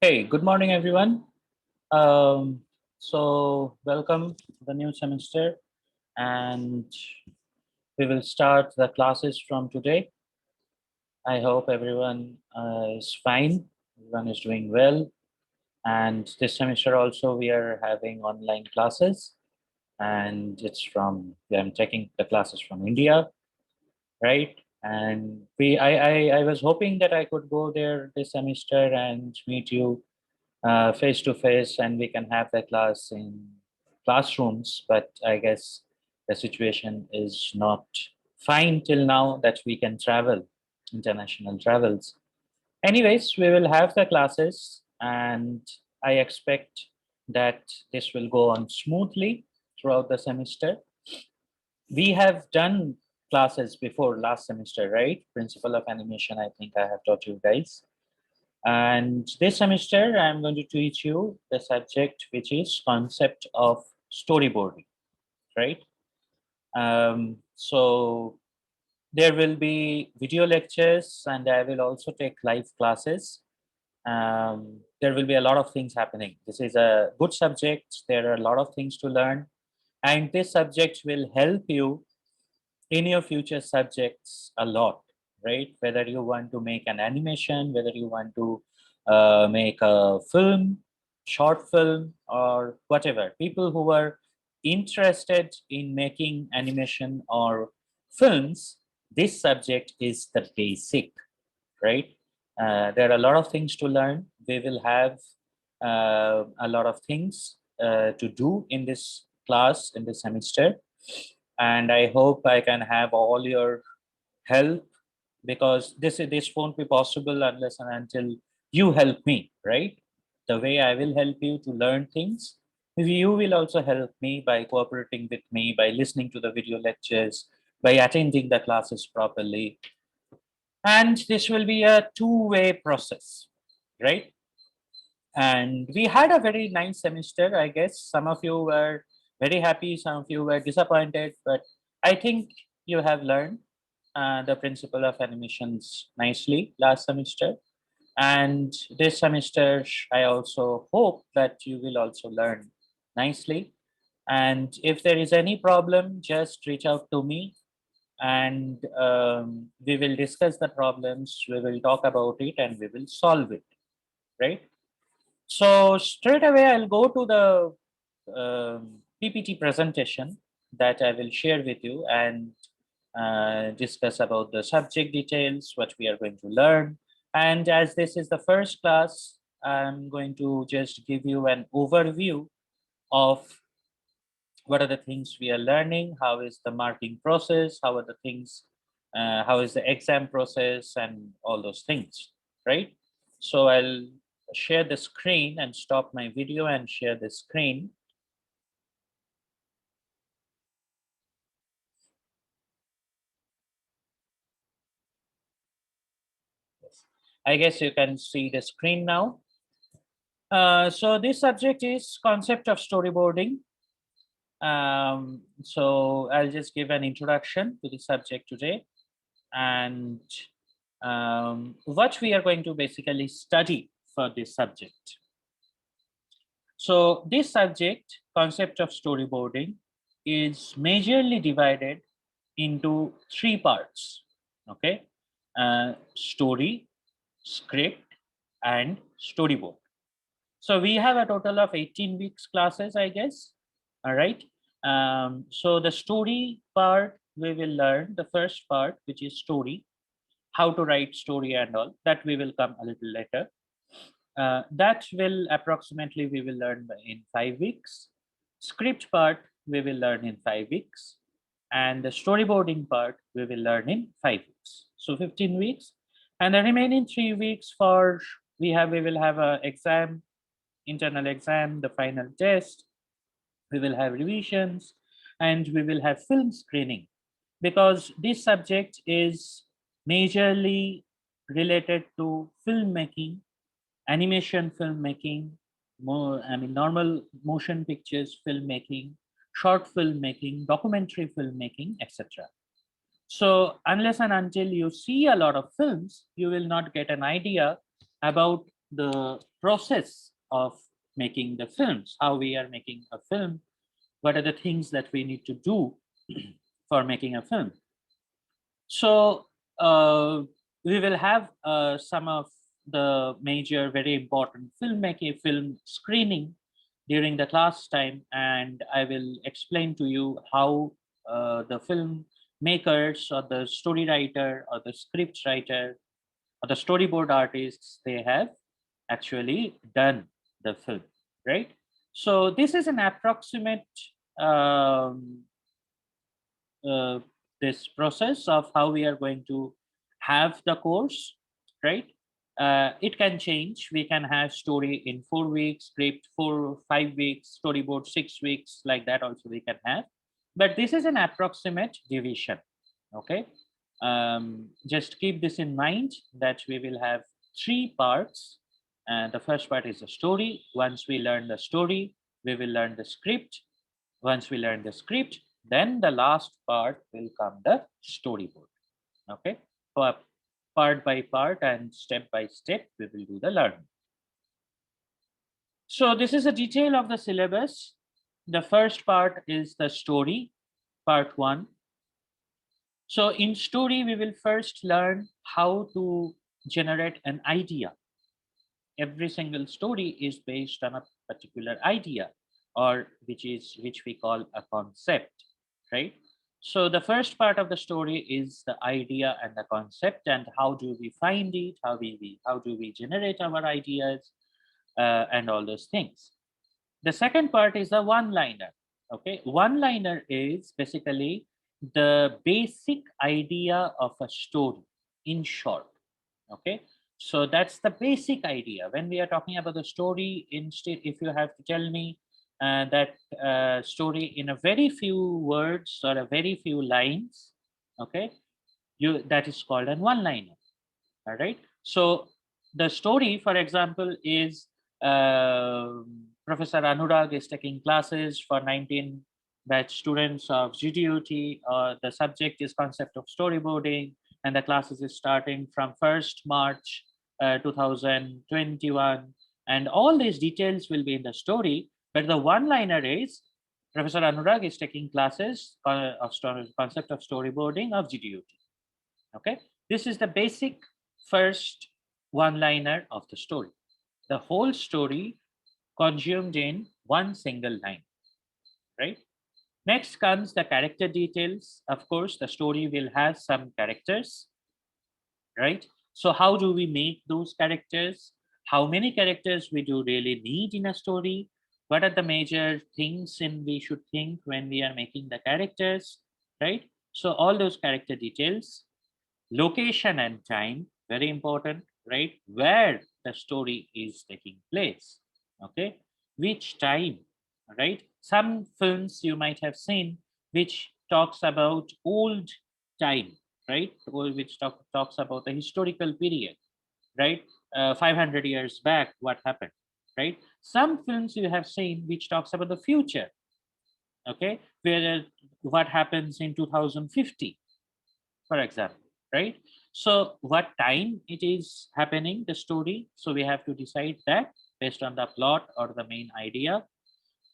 Hey, good morning, everyone. Welcome to the new semester, and we will start the classes from today. I hope everyone is fine, everyone is doing well. And this semester also, we are having online classes, and I'm taking the classes from India, right? And I was hoping that I could go there this semester and meet you face to face, and we can have the class in classrooms. But I guess the situation is not fine till now that we can travel, international travels. Anyways, we will have the classes, and I expect that this will go on smoothly throughout the semester. We have done classes before last semester, right? Principle of animation, I think I have taught you guys. And this semester, I'm going to teach you the subject, which is concept of storyboarding, right? So there will be video lectures, and I will also take live classes. There will be a lot of things happening. This is a good subject. There are a lot of things to learn, and this subject will help you in your future subjects a lot, right? Whether you want to make an animation, whether you want to make a film, short film, or whatever. People who are interested in making animation or films, this subject is the basic, right? There are a lot of things to learn. We will have a lot of things to do in this class, in this semester. And I hope I can have all your help, because this won't be possible unless and until you help me, right? The way I will help you to learn things, you will also help me by cooperating with me, by listening to the video lectures, by attending the classes properly. And this will be a two-way process, right? And we had a very nice semester. I guess some of you were very happy, some of you were disappointed, but I think you have learned the principle of animations nicely last semester. And this semester, I also hope that you will also learn nicely. And if there is any problem, just reach out to me, and we will discuss the problems, we will talk about it, and we will solve it, right? So straight away, I'll go to the PPT presentation that I will share with you, and discuss about the subject details, what we are going to learn. And as this is the first class, I'm going to just give you an overview of what are the things we are learning, how is the marking process, how are the things, how is the exam process, and all those things, right? So I'll share the screen and stop my video and share the screen. Yes. I guess you can see the screen now. So this subject is concept of storyboarding. So I'll just give an introduction to the subject today, and what we are going to basically study for this subject. So this subject, concept of storyboarding, is majorly divided into three parts. Okay, story, script, and storyboard. So we have a total of 18 weeks classes, I guess. All right. So the story part, we will learn the first part, which is story, how to write story and all. That we will come a little later. That will approximately we will learn in 5 weeks. Script part we will learn in 5 weeks, and the storyboarding part we will learn in 5 weeks. So 15 weeks, and the remaining 3 weeks for we will have a exam, internal exam, the final test. We will have revisions, and we will have film screening, because this subject is majorly related to filmmaking, animation filmmaking, more I mean normal motion pictures filmmaking, short filmmaking, documentary filmmaking, etc. So unless and until you see a lot of films, you will not get an idea about the process of making the films, how we are making a film, what are the things that we need to do for making a film. So we will have some of the major, very important filmmaking, film screening during the class time, and I will explain to you how the film makers or the story writer or the script writer or the storyboard artists, they have actually done the film, right? So this is an approximate um, uh, this process of how we are going to have the course, right? It can change. We can have story in 4 weeks, script 4 5 weeks, storyboard 6 weeks, like that also we can have. But this is an approximate division. Okay. Just keep this in mind that we will have three parts. The first part is the story. Once we learn the story, we will learn the script. Once we learn the script, then the last part will come the storyboard. Okay. So part by part and step by step, we will do the learning. So this is a detail of the syllabus. The first part is the story, part one. So in story, we will first learn how to generate an idea. Every single story is based on a particular idea, or which we call a concept, right? So the first part of the story is the idea and the concept, and how do we find it, how do we generate our ideas, and all those things. The second part is the one liner. Okay, one liner is basically the basic idea of a story in short. Okay, so that's the basic idea. When we are talking about the story, instead, if you have to tell me that story in a very few words or a very few lines, okay, you that is called an one liner. All right. So the story, for example, is Professor Anurag is taking classes for 19 batch students of GDUT. The subject is concept of storyboarding, and the classes is starting from 1st March 2021. And all these details will be in the story, but the one-liner is Professor Anurag is taking classes of concept of storyboarding of GDUT. Okay, this is the basic first one liner of the story. The whole story consumed in one single line, right? Next comes the character details. Of course, the story will have some characters, right? So how do we make those characters? How many characters we do really need in a story? What are the major things in we should think when we are making the characters, right? So all those character details. Location and time, very important, right? Where the story is taking place. Okay, which time, right? Some films you might have seen which talks about old time, right? Or which talks about the historical period, right? 500 years back, what happened, right? Some films you have seen which talks about the future, okay, where what happens in 2050, for example, right? So what time it is happening, the story, so we have to decide that based on the plot or the main idea.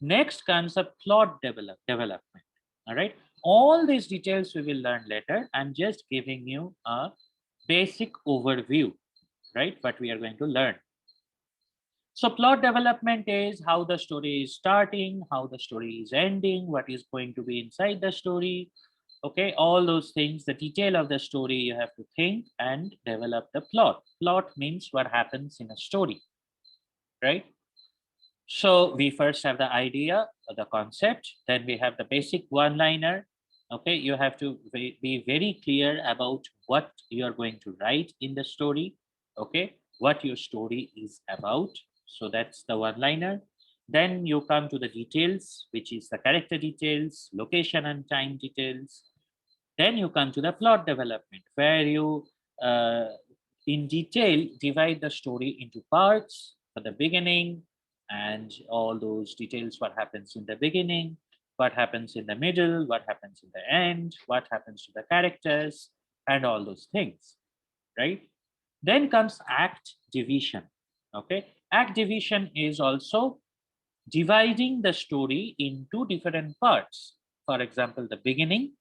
Next comes a plot development. All right, all these details we will learn later. I'm just giving you a basic overview, right, what we are going to learn. So plot development is how the story is starting, how the story is ending, what is going to be inside the story. Okay, all those things, the detail of the story, you have to think and develop the plot. Plot means what happens in a story, right? So we first have the idea, the concept, then we have the basic one liner. Okay, you have to be very clear about what you are going to write in the story. Okay, what your story is about. So that's the one liner. Then you come to the details, which is the character details, location and time details. Then you come to the plot development, where you, in detail, divide the story into parts for the beginning and all those details, what happens in the beginning, what happens in the middle, what happens in the end, what happens to the characters, and all those things, right? Then comes act division. Okay, act division is also dividing the story into different parts. For example, the beginning,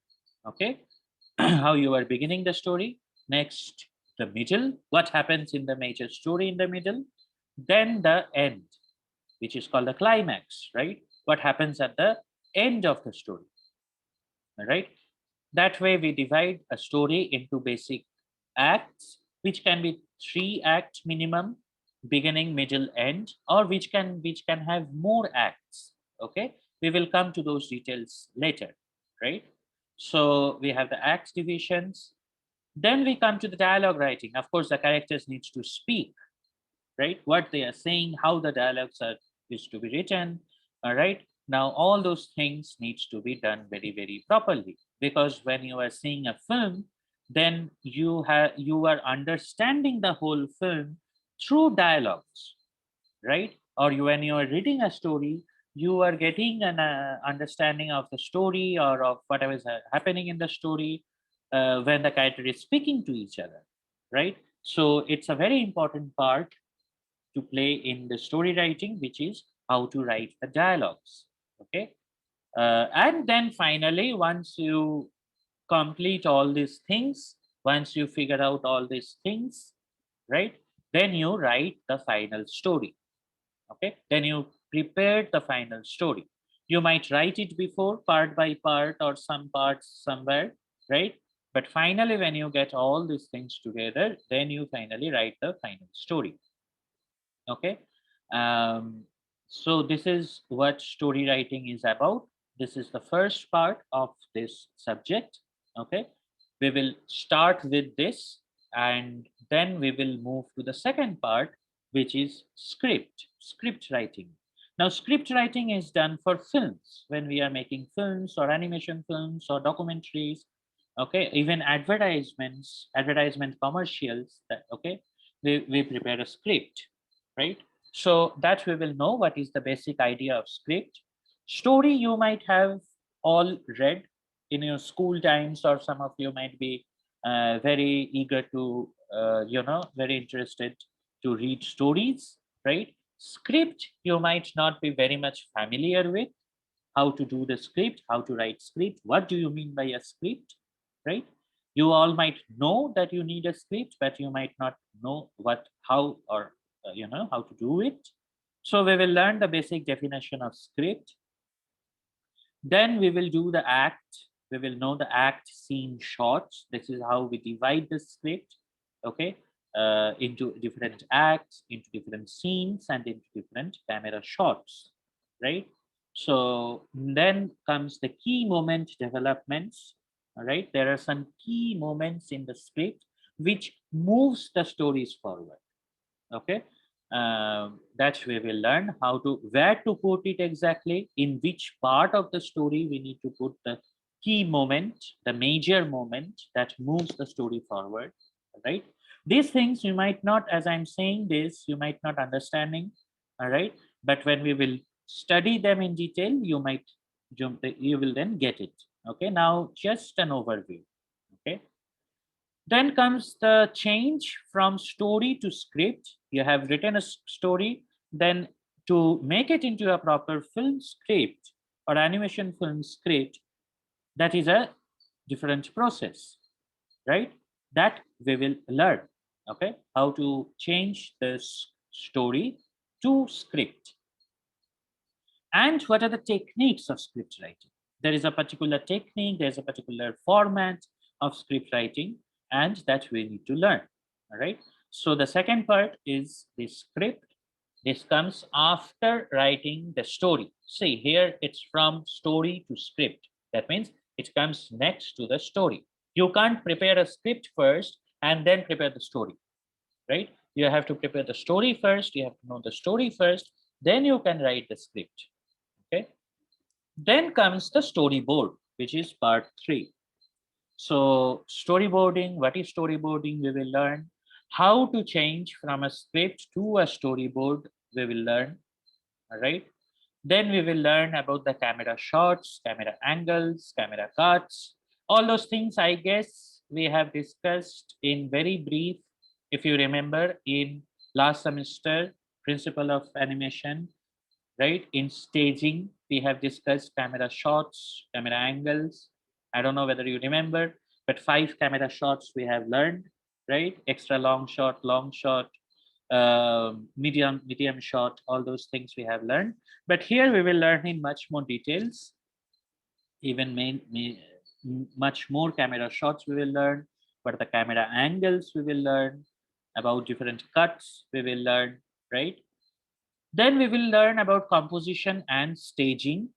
okay, how you are beginning the story. Next, the middle, what happens in the major story in the middle. Then the end, which is called the climax, right? What happens at the end of the story, all right? That way, we divide a story into basic acts, which can be 3 acts minimum, beginning, middle, end, or which can have more acts. Okay, we will come to those details later, right? So we have the acts divisions. Then we come to the dialogue writing. Of course, the characters needs to speak, right? What they are saying, how the dialogues are is to be written. All right. Now all those things needs to be done very, very properly. Because when you are seeing a film, then you are understanding the whole film through dialogues, right? Or when you are reading a story, you are getting an understanding of the story or of whatever is happening in the story when the character is speaking to each other, right? So it's a very important part to play in the story writing, which is how to write the dialogues. Okay. And then finally, once you complete all these things, once you figure out all these things, right, then you write the final story. Okay. Then you prepare the final story. You might write it before, part by part, or some parts somewhere, right? But finally, when you get all these things together, then you finally write the final story. Okay. um, so this is what story writing is about. This is the first part of this subject. Okay, we will start with this, and then we will move to the second part, which is script writing. Now script writing is done for films, when we are making films or animation films or documentaries. Okay, even advertisement commercials, that okay, we prepare a script, right? So that we will know what is the basic idea of script. Story you might have all read in your school times, or some of you might be very eager to, very interested to read stories, right? Script you might not be very much familiar with, how to do the script, how to write script. What do you mean by a script, right? You all might know that you need a script, but you might not know how, or how to do it. So we will learn the basic definition of script. Then we will do the act. We will know the act, scene, shots. This is how we divide the script, okay, into different acts, into different scenes, and into different camera shots, right? So then comes the key moment developments. All right, there are some key moments in the script which moves the stories forward. Okay, that we will learn how to, where to put it exactly, in which part of the story we need to put the key moment, the major moment that moves the story forward, right? These things you might not, as I'm saying this, you might not understanding, all right, but when we will study them in detail, you will then get it. Okay, now just an overview. Okay, then comes the change from story to script. You have written a story, then to make it into a proper film script or animation film script, that is a different process, right? That we will learn. Okay, how to change this story to script. And what are the techniques of script writing? There is a particular technique, there's a particular format of script writing, and that we need to learn. All right. So the second part is the script. This comes after writing the story. See, here it's from story to script. That means it comes next to the story. You can't prepare a script first and then prepare the story, right? You have to prepare the story first, you have to know the story first, then you can write the script. Okay. Then comes the storyboard, which is part 3. So storyboarding, what is storyboarding? We will learn how to change from a script to a storyboard. We will learn, all right? Then we will learn about the camera shots, camera angles, camera cuts, all those things. I guess we have discussed in very brief, if you remember, in last semester principle of animation, right? In staging, we have discussed camera shots, camera angles. I don't know whether you remember, but 5 camera shots we have learned, right? Extra long shot, medium shot, all those things we have learned. But here we will learn in much more details, even much more camera shots we will learn, but the camera angles we will learn, about different cuts we will learn, right? Then we will learn about composition and staging.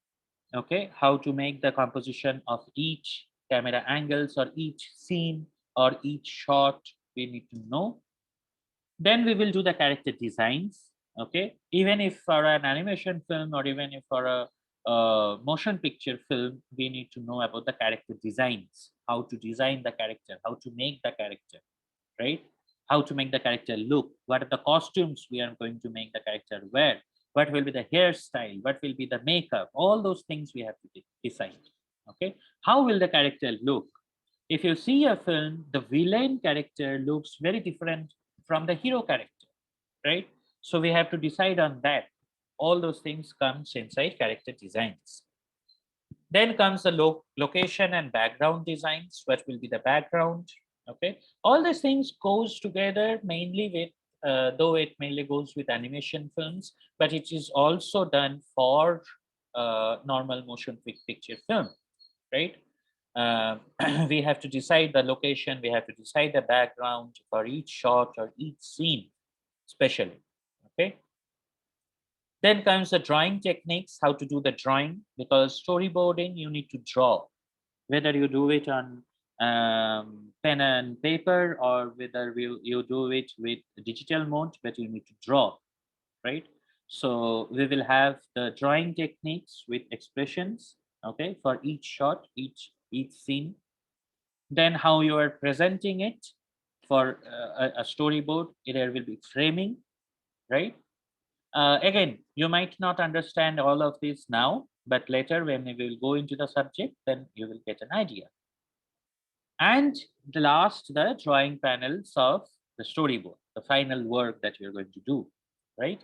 Okay, how to make the composition of each camera angles or each scene or each shot we need to know. Then we will do the character designs. Okay, even if for an animation film or even if for a motion picture film, we need to know about the character designs, how to design the character, how to make the character, right? How to make the character look, what are the costumes we are going to make the character wear, what will be the hairstyle, what will be the makeup, all those things we have to decide. Okay, how will the character look? If you see a film, the villain character looks very different from the hero character, right? So we have to decide on that. All those things comes inside character designs. Then comes the location and background designs. What will be the background? Okay, all these things goes together mainly with, though it mainly goes with animation films, but it is also done for normal motion picture film, right? Uh, we have to decide the location, we have to decide the background for each shot or each scene, especially. Okay. Then comes the drawing techniques, how to do the drawing, because storyboarding, you need to draw, whether you do it on pen and paper or whether you do it with digital mode, but you need to draw, right? So we will have the drawing techniques with expressions, okay, for each shot, each scene. Then how you are presenting it for a storyboard, there will be framing, right? Again, you might not understand all of this now, but later when we will go into the subject, then you will get an idea. And the last, the drawing panels of the storyboard, the final work that you're going to do, right?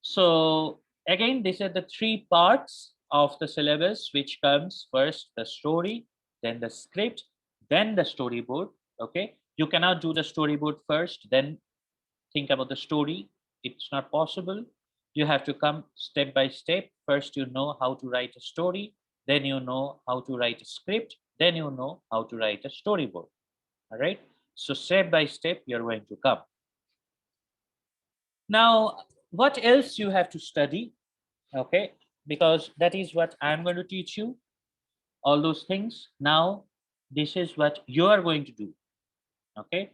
So again, these are the 3 parts of the syllabus, which comes first the story, then the script, then the storyboard. Okay, you cannot do the storyboard first, then think about the story. It's not possible. You have to come step by step. First, you know how to write a story, then you know how to write a script, then you know how to write a storyboard. All right. So step by step, you're going to come. Now, what else you have to study? Okay, because that is what I'm going to teach you, all those things. Now, this is what you are going to do. Okay,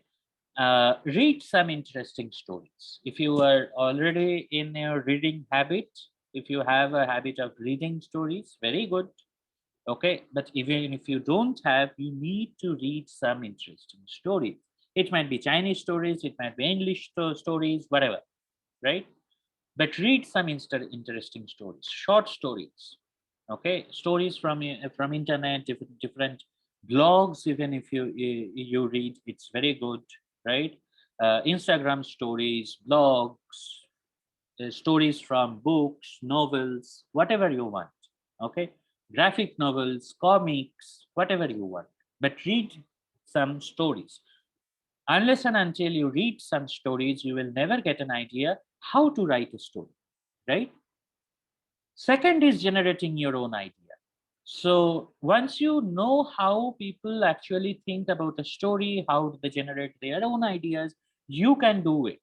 read some interesting stories. If you are already in your reading habit, if you have a habit of reading stories, very good. Okay, but even if you don't have, you need to read some interesting stories. It might be Chinese stories, it might be English stories, whatever, right? But read some interesting stories, short stories. Okay, stories from internet, different blogs. Even if you read, it's very good, right? Instagram stories, blogs, stories from books, novels, whatever you want. Okay, graphic novels, comics, whatever you want. But read some stories. Unless and until you read some stories, you will never get an idea how to write a story, right? Second is generating your own idea. So once you know how people actually think about a story, how they generate their own ideas, you can do it,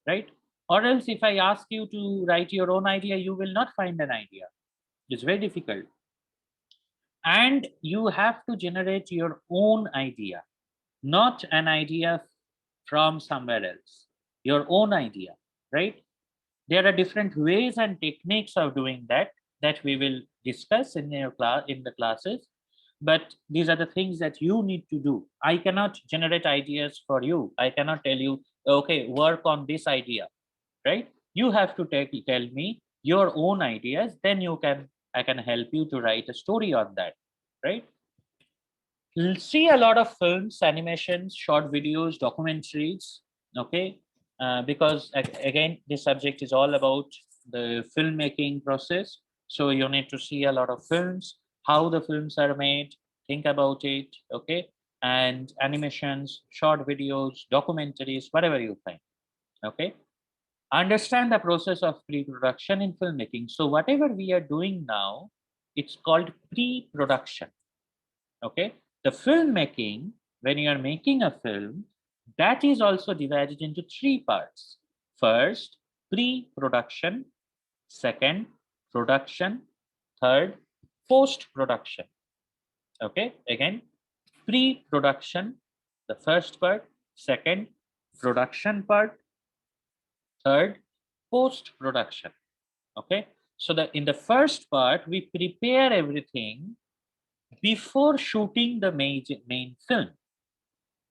right? Or else, if I ask you to write your own idea, you will not find an idea. It's very difficult. And you have to generate your own idea, not an idea from somewhere else, your own idea, right? There are different ways and techniques of doing that we will discuss in your class in the classes, but these are the things that you need to do. I cannot generate ideas for you. I cannot tell you, okay, work on this idea, right? You have to tell me your own ideas, then I can help you to write a story on that, right? You'll see a lot of films, animations, short videos, documentaries, okay? because again, this subject is all about the filmmaking process. So you need to see a lot of films, how the films are made, think about it, okay? And animations, short videos, documentaries, whatever you find, okay? Understand the process of pre-production in filmmaking. So whatever we are doing now, it's called pre-production, okay? The filmmaking, when you are making a film, that is also divided into three parts. First, pre-production. Second, production. Third, post-production. Okay, again, pre-production, the first part. Second, production part. Third, post-production. Okay, so in the first part, we prepare everything before shooting the main film.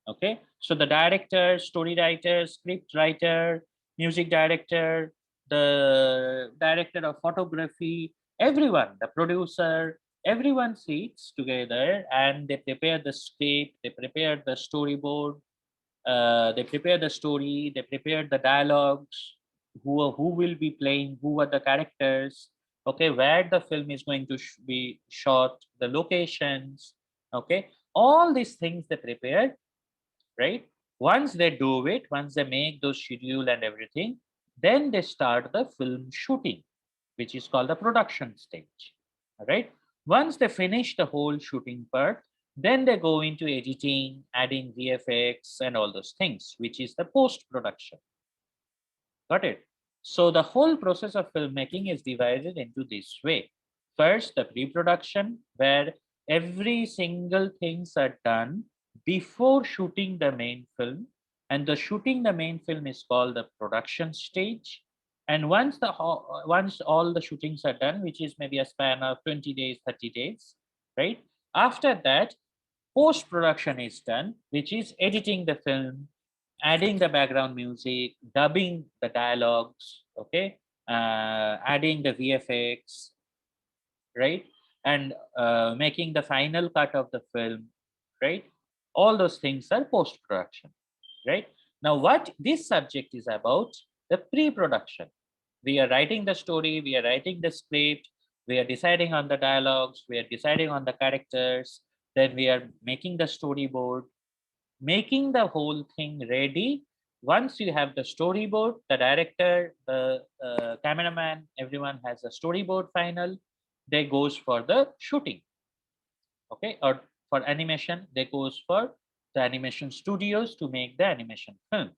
Okay, so the director, story writer, script writer, music director, the director of photography, everyone, the producer, everyone sits together and they prepare the script, they prepare the storyboard, they prepare the story, they prepare the dialogues, who will be playing, who are the characters, okay, where the film is going to be shot, the locations, okay, all these things they prepare, right? Once they do it, once they make those schedule and everything, then they start the film shooting, which is called the production stage. All right. Once they finish the whole shooting part, then they go into editing, adding VFX and all those things, which is the post production. Got it? So the whole process of filmmaking is divided into this way. First, the pre-production, where every single things are done before shooting the main film, and the shooting the main film is called the production stage. And once all the shootings are done, which is maybe a span of 20 days, 30 days, right? After that, post production is done, which is editing the film, adding the background music, dubbing the dialogues, okay, adding the VFX, right, and making the final cut of the film, right. All those things are post production, right. Now, what this subject is about, the pre production. We are writing the story, we are writing the script, we are deciding on the dialogues, we are deciding on the characters, then we are making the storyboard, making the whole thing ready. Once you have the storyboard, the director, the cameraman, everyone has a storyboard final, they goes for the shooting, okay, or for animation, they goes for the animation studios to make the animation film,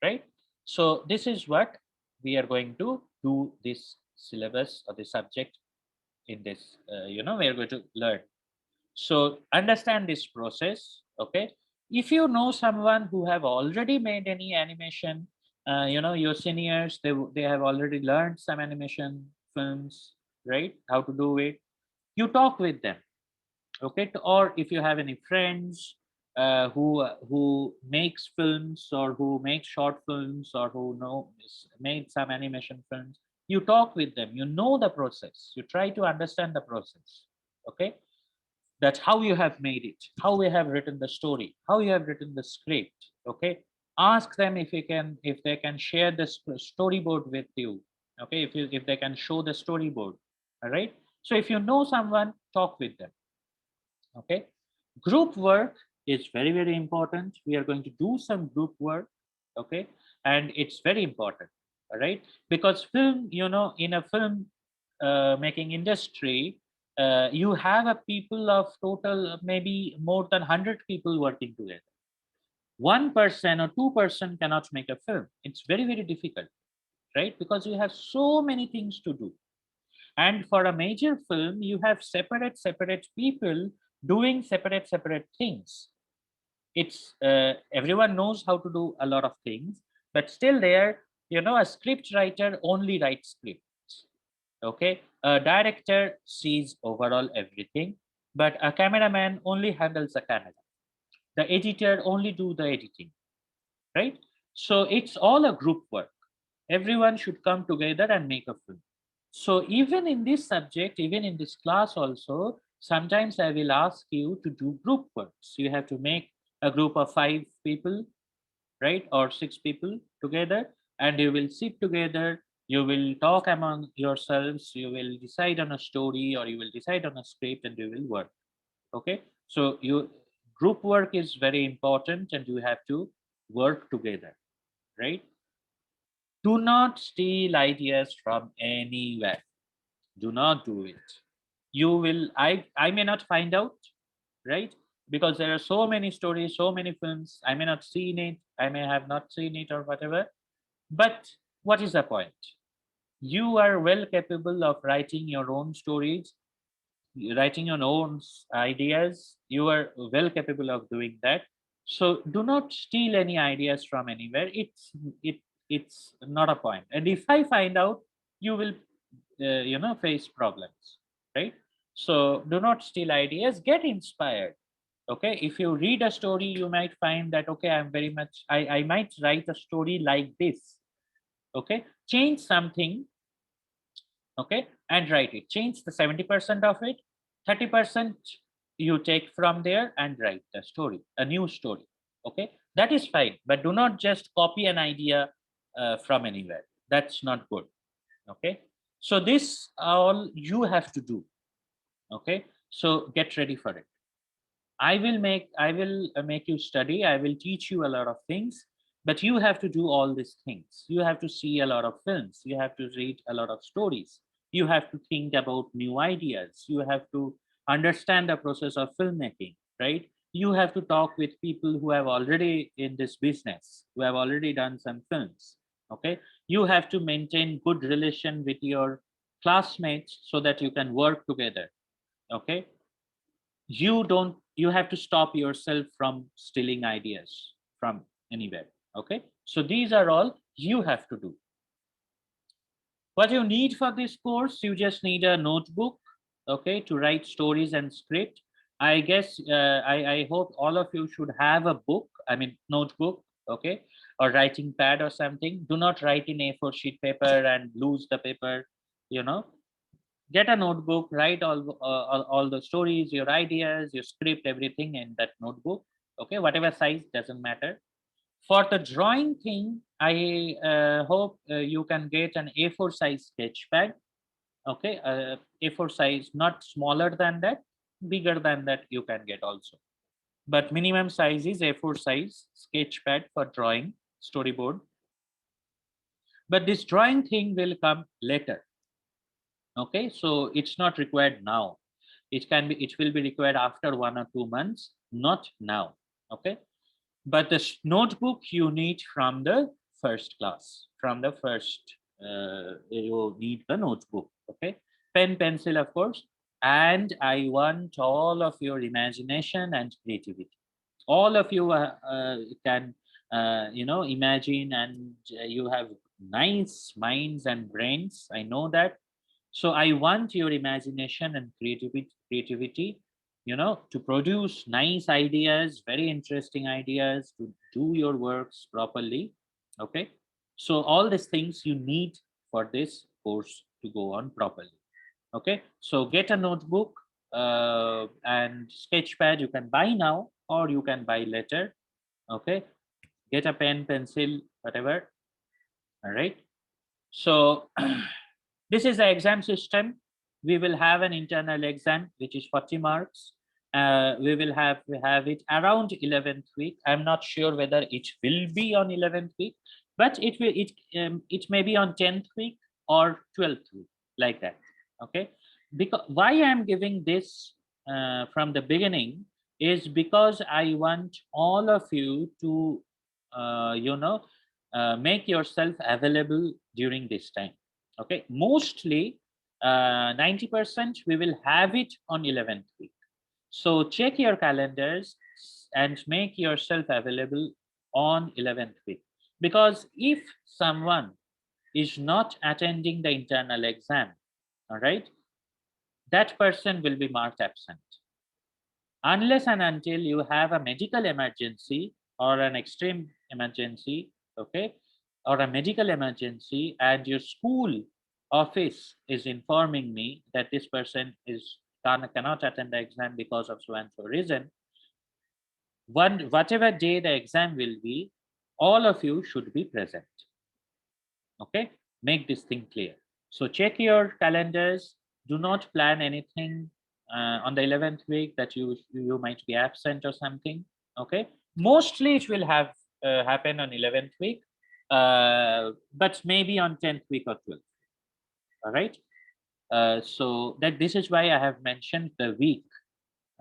right? So this is what we are going to do, this syllabus or the subject in this, we are going to learn. So understand this process, okay? If you know someone who have already made any animation, your seniors, they have already learned some animation films, right? How to do it. You talk with them, okay? Or if you have any friends who makes films or who makes short films or who made some animation films, you talk with them. You know the process. You try to understand the process, okay? That's how you have made it, how we have written the story, how you have written the script, okay? Ask them if they can share the storyboard with you, okay? If they can show the storyboard, all right? So if you know someone, talk with them, okay? Group work is very, very important. We are going to do some group work, okay? And it's very important, all right? Because film, in a film making industry, you have a people of total maybe more than 100 people working together. One person or two-person cannot make a film. It's very, very difficult, right? Because you have so many things to do. And for a major film, you have separate people doing separate things. It's everyone knows how to do a lot of things, but still there, a script writer only writes scripts, okay? A director sees overall everything, but a cameraman only handles the camera. The editor only do the editing, right? So it's all a group work. Everyone should come together and make a film. So even in this subject, even in this class also, sometimes I will ask you to do group works. You have to make a group of 5 people, right? Or 6 people together, and you will sit together, you will talk among yourselves, you will decide on a story or you will decide on a script and you will work. Okay, so you group work is very important and you have to work together, right? Do not steal ideas from anywhere. Do not do it. You will, I may not find out, right? Because there are so many stories, so many films, I may not seen it, I may have not seen it or whatever. But what is the point? You are well capable of writing your own stories, writing your own ideas. You are well capable of doing that. So do not steal any ideas from anywhere. It's not a point. And if I find out, you will face problems, right? So do not steal ideas. Get inspired. Okay, if you read a story, you might find that, okay, I'm very much, I might write a story like this. Okay, change something, okay, and write it. Change the 70% of it, 30% you take from there and write the story, a new story. Okay, that is fine, but do not just copy an idea from anywhere. That's not good. Okay, so this all you have to do. Okay, so get ready for it. I will make you study. I will teach you a lot of things, but you have to do all these things. You have to see a lot of films. You have to read a lot of stories. You have to think about new ideas. You have to understand the process of filmmaking, right? You have to talk with people who have already in this business, who have already done some films. Okay. You have to maintain good relation with your classmates so that you can work together. Okay, you have to stop yourself from stealing ideas from anywhere. Okay, so these are all you have to do. What you need for this course, you just need a notebook, okay, to write stories and script. I guess I hope all of you should have a book, I mean notebook, okay, or writing pad or something. Do not write in A4 sheet paper and lose the paper, you know. Get a notebook, write all the stories, your ideas, your script, everything in that notebook. Okay, whatever size, doesn't matter. For the drawing thing, I hope you can get an A4 size sketch pad. Okay, A4 size, not smaller than that, bigger than that you can get also, but minimum size is A4 size sketch pad for drawing storyboard. But this drawing thing will come later. Okay, so it's not required now. It will be required after 1 or 2 months, not now. Okay, but the notebook you need from the first class, from the first you need the notebook. Okay, pen, pencil, of course. And I want all of your imagination and creativity. All of you can imagine, and you have nice minds and brains, I know that. So I want your imagination and creativity, to produce nice ideas, very interesting ideas, to do your works properly. Okay, so all these things you need for this course to go on properly. Okay, so get a notebook and sketchpad. You can buy now or you can buy later. Okay, get a pen, pencil, whatever. All right, so this is the exam system. We will have an internal exam which is 40 marks. We have it around 11th week. I'm not sure whether it will be on 11th week, but it may be on 10th week or 12th week, like that. Okay, because why I'm giving this from the beginning is because I want all of you to make yourself available during this time. Okay, mostly 90% we will have it on 11th week. So check your calendars and make yourself available on 11th week, because if someone is not attending the internal exam, all right, that person will be marked absent. Unless and until you have a medical emergency or an extreme emergency, okay, or a medical emergency, and your school office is informing me that this person cannot attend the exam because of so and so reason, whatever day the exam will be, all of you should be present. Okay, make this thing clear. So check your calendars. Do not plan anything on the 11th week that you might be absent or something. Okay, mostly it will have happen on 11th week, but maybe on 10th week or 12th. All right. So that this is why I have mentioned the week.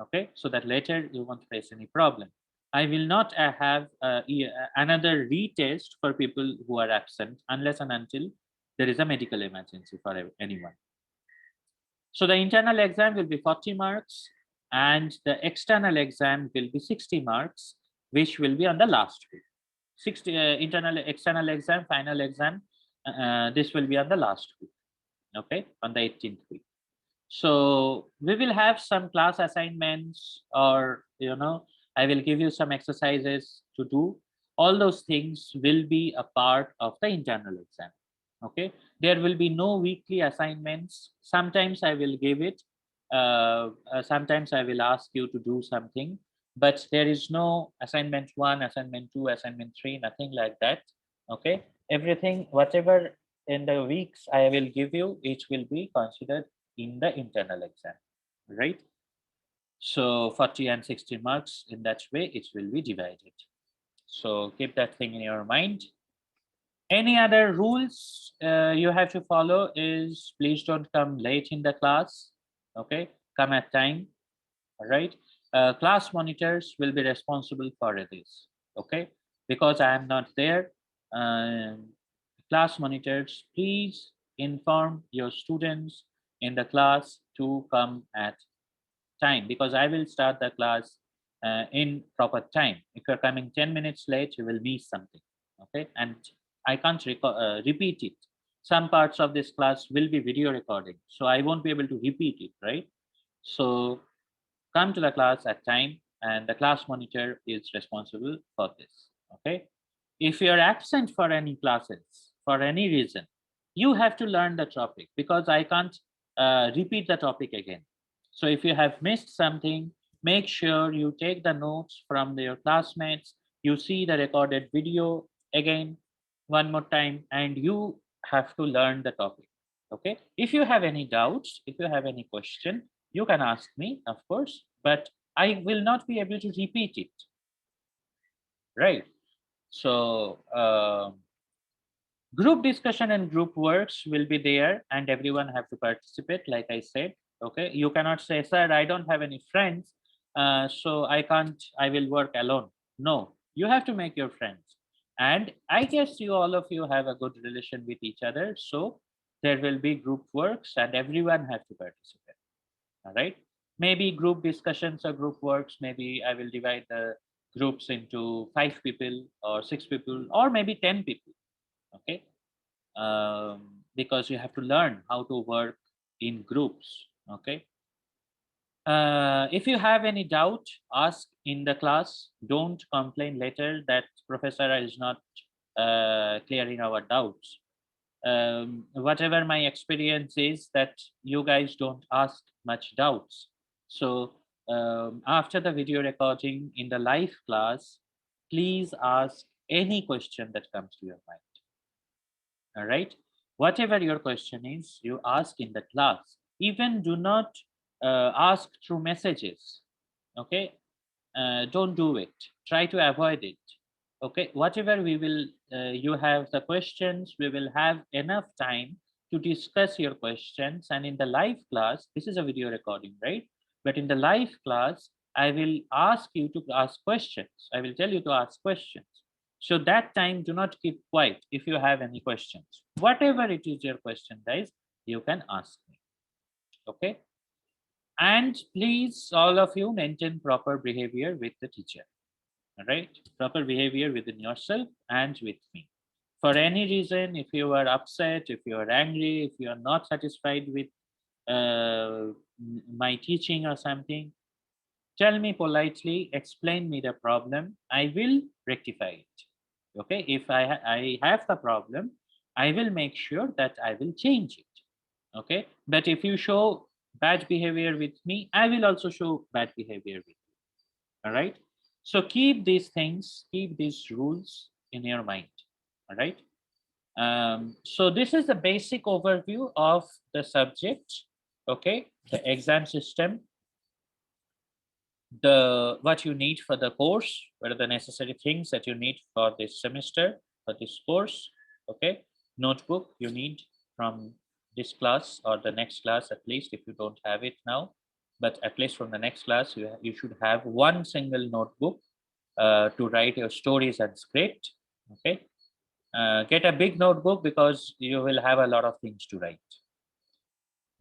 Okay, so that later you won't face any problem. I will not have another retest for people who are absent unless and until there is a medical emergency for anyone. So the internal exam will be 40 marks and the external exam will be 60 marks, which will be on the last week. 60 internal, external exam, final exam, this will be on the last week, okay, on the 18th week. So we will have some class assignments, or I will give you some exercises to do. All those things will be a part of the internal exam. Okay, there will be no weekly assignments. Sometimes I will give it, sometimes I will ask you to do something, but there is no assignment 1, assignment 2, assignment 3, nothing like that. Okay, everything, whatever in the weeks I will give you, it will be considered in the internal exam, right? So 40 and 60 marks, in that way it will be divided. So keep that thing in your mind. Any other rules you have to follow is please don't come late in the class. Okay, come at time. All right. Class monitors will be responsible for this. Okay, because I am not there. Class monitors, please inform your students in the class to come at time, because I will start the class in proper time. If you're coming 10 minutes late, you will miss something. Okay, and I can't repeat it. Some parts of this class will be video recording, so I won't be able to repeat it, right? So come to the class at time, and the class monitor is responsible for this. Okay, if you're absent for any classes for any reason, you have to learn the topic, because I can't repeat the topic again. So if you have missed something, make sure you take the notes from your classmates, you see the recorded video again one more time, and you have to learn the topic. Okay, if you have any doubts, if you have any question, you can ask me, of course, but I will not be able to repeat it, right? So group discussion and group works will be there, and everyone have to participate, like I said. Okay, you cannot say, sir, I don't have any friends, so I will work alone. No, you have to make your friends. And I guess you all of you have a good relation with each other, so there will be group works and everyone have to participate. All right, maybe group discussions or group works, maybe I will divide the groups into 5 people or 6 people or maybe 10 people. Okay, because you have to learn how to work in groups. Okay, if you have any doubt, ask in the class. Don't complain later that professor is not clearing our doubts. Whatever my experience is, that you guys don't ask much doubts. So after the video recording in the live class, please ask any question that comes to your mind. All right, whatever your question is, you ask in the class. Even do not ask through messages. Okay, don't do it, try to avoid it. Okay, whatever we will you have the questions, we will have enough time to discuss your questions. And in the live class, this is a video recording, right? But in the live class, I will ask you to ask questions, I will tell you to ask questions. So that time, do not keep quiet. If you have any questions, whatever it is your question, guys, you can ask me. Okay, and please, all of you, maintain proper behavior with the teacher. All right, proper behavior within yourself and with me. For any reason, if you are upset, if you are angry, if you are not satisfied with my teaching or something, tell me politely, explain me the problem, I will rectify it. Okay, if I have the problem, I will make sure that I will change it. Okay, but if you show bad behavior with me, I will also show bad behavior with you. All right, so keep these things, keep these rules, in your mind. All right. So this is the basic overview of the subject. Okay, the exam system, the what you need for the course, what are the necessary things that you need for this semester, for this course. Okay, notebook you need from this class or the next class, at least if you don't have it now, but at least from the next class you should have one single notebook to write your stories and script. Okay, get a big notebook because you will have a lot of things to write.